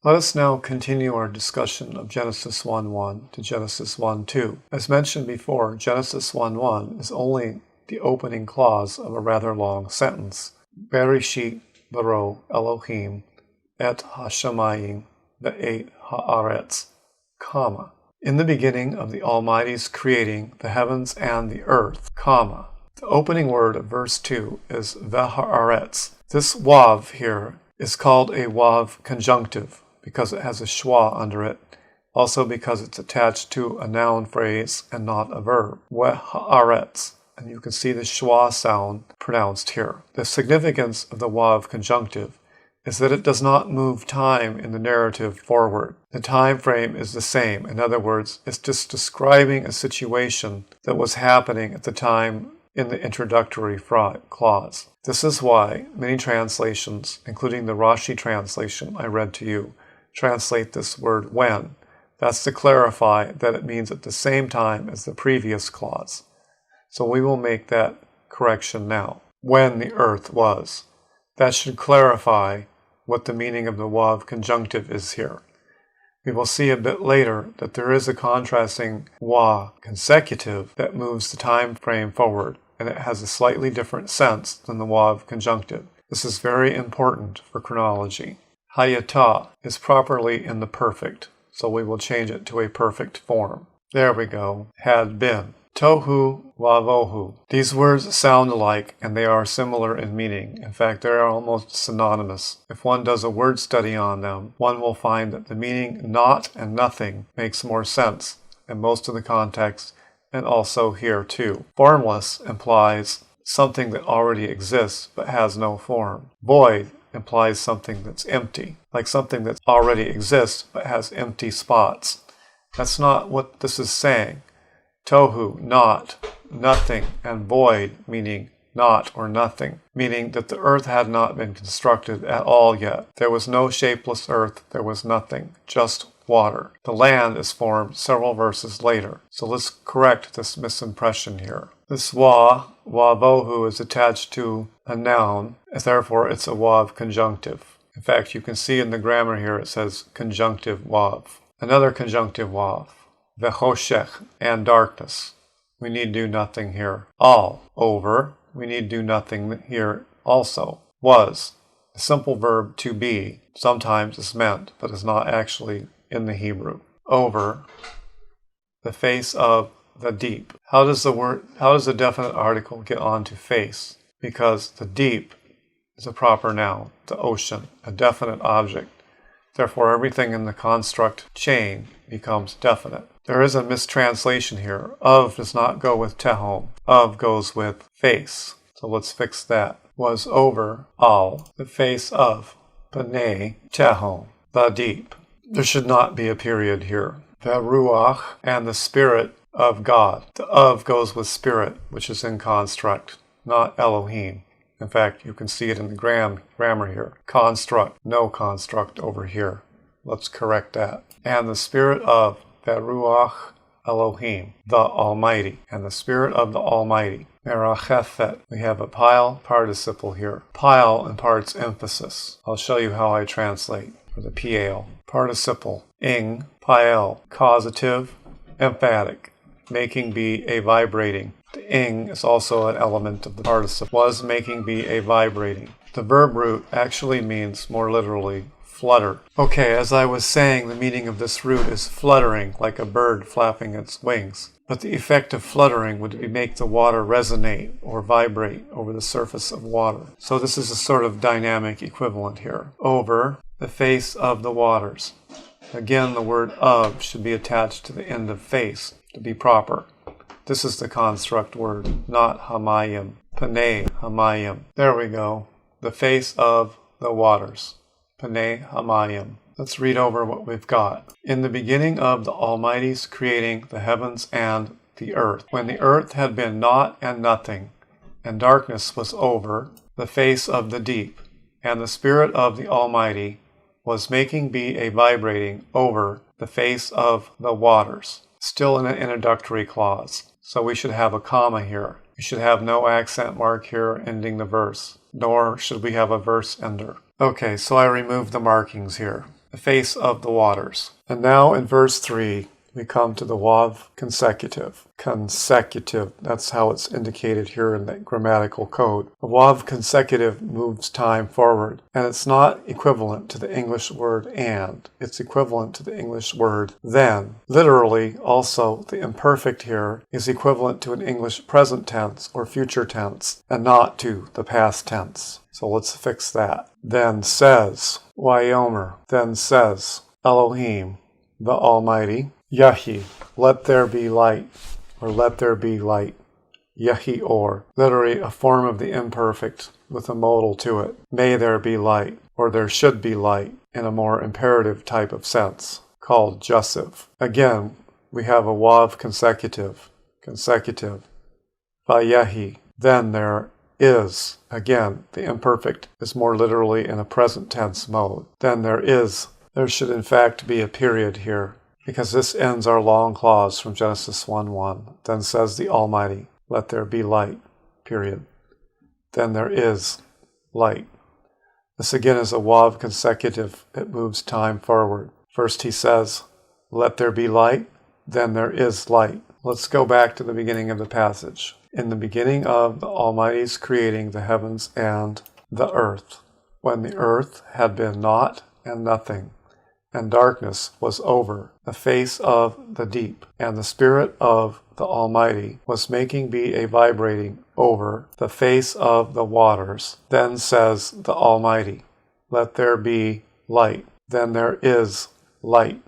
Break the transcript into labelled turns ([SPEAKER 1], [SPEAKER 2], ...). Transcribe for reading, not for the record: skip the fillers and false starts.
[SPEAKER 1] Let us now continue our discussion of Genesis 1:1 to Genesis 1:2. As mentioned before, Genesis 1:1 is only the opening clause of a rather long sentence. Bereshit bara Elohim et hashamayim ve'et haaretz, comma. In the beginning of the Almighty's creating the heavens and the earth, comma. The opening word of verse 2 is ve'haaretz. This wav here is called a wav conjunctive because it has a schwa under it, also because it's attached to a noun phrase and not a verb. Ve'haaretz. And you can see the schwa sound pronounced here. The significance of the wav conjunctive is that it does not move time in the narrative forward. The time frame is the same. In other words, it's just describing a situation that was happening at the time in the introductory clause. This is why many translations, including the Rashi translation I read to you, translate this word when. That's to clarify that it means at the same time as the previous clause. So we will make that correction now. When the earth was. That should clarify what the meaning of the wav conjunctive is here. We will see a bit later that there is a contrasting wa consecutive that moves the time frame forward, and it has a slightly different sense than the wav conjunctive. This is very important for chronology. Hayata is properly in the perfect, so we will change it to a perfect form. There we go. Had been. Tohu wavohu. These words sound alike and they are similar in meaning. In fact, they are almost synonymous. If one does a word study on them, one will find that the meaning not and nothing makes more sense in most of the context and also here too. Formless implies something that already exists but has no form. Void implies something that's empty, like something that already exists but has empty spots. That's not what this is saying. Tohu, not, nothing, and void, meaning not or nothing, meaning that the earth had not been constructed at all yet. There was no shapeless earth, there was nothing, just water. The land is formed several verses later, so let's correct this misimpression here. This wavohu, is attached to a noun, and therefore it's a wav conjunctive. In fact, you can see in the grammar here it says conjunctive wav. Another conjunctive wav. Vechoshech, and darkness. We need do nothing here. All, over. We need do nothing here also. Was, the simple verb to be, sometimes is meant, but is not actually in the Hebrew. Over, the face of the deep. How does a definite article get onto face? Because the deep is a proper noun, the ocean, a definite object. Therefore, everything in the construct chain becomes definite. There is a mistranslation here. Of does not go with tehom. Of goes with face. So let's fix that. Was over, al, the face of, panei, tehom, the deep. There should not be a period here. The ruach, and the spirit of God. The of goes with spirit, which is in construct, not Elohim. In fact, you can see it in the grammar here. Construct, no construct over here. Let's correct that. And the spirit of Veruach Elohim, the Almighty, and the Spirit of the Almighty. Merachefet. We have a pile participle here. Pile imparts emphasis. I'll show you how I translate for the piel. Participle. Ing, piel, causative, emphatic, making be a vibrating. The ing is also an element of the participle. Was making be a vibrating. The verb root actually means, more literally, flutter. Okay, as I was saying, the meaning of this root is fluttering, like a bird flapping its wings. But the effect of fluttering would be make the water resonate or vibrate over the surface of water. So this is a sort of dynamic equivalent here. Over the face of the waters. Again, the word of should be attached to the end of face to be proper. This is the construct word, not hamayim. Panei hamayim. There we go. The face of the waters. Panei hamayim. Let's read over what we've got. In the beginning of the Almighty's creating the heavens and the earth, when the earth had been naught and nothing, and darkness was over the face of the deep, and the Spirit of the Almighty was making be a vibrating over the face of the waters. Still in an introductory clause. So we should have a comma here. We should have no accent mark here ending the verse, nor should we have a verse ender. Okay, so I removed the markings here. the face of the waters. And now in verse 3, we come to the Wav consecutive. Consecutive, that's how it's indicated here in the grammatical code. The Wav consecutive moves time forward, and it's not equivalent to the English word and. It's equivalent to the English word then. Literally, also, the imperfect here is equivalent to an English present tense or future tense, and not to the past tense. So let's fix that. Then says, Wayomer, then says, Elohim, the Almighty, Yahi, let there be light, or let there be light. Yahi or, literally a form of the imperfect with a modal to it. May there be light, or there should be light, in a more imperative type of sense, called jussive. Again, we have a Wav consecutive. Vayahi, then there is. Again, the imperfect is more literally in a present tense mode. Then there is. There should in fact be a period here, because this ends our long clause from Genesis 1:1. Then says the Almighty, let there be light, period. Then there is light. This again is a Wav consecutive. It moves time forward. First he says, let there be light, then there is light. Let's go back to the beginning of the passage. In the beginning of the Almighty's creating the heavens and the earth, when the earth had been naught and nothing, and darkness was over the face of the deep, and the Spirit of the Almighty was making be a vibrating over the face of the waters. Then says the Almighty, let there be light. Then there is light.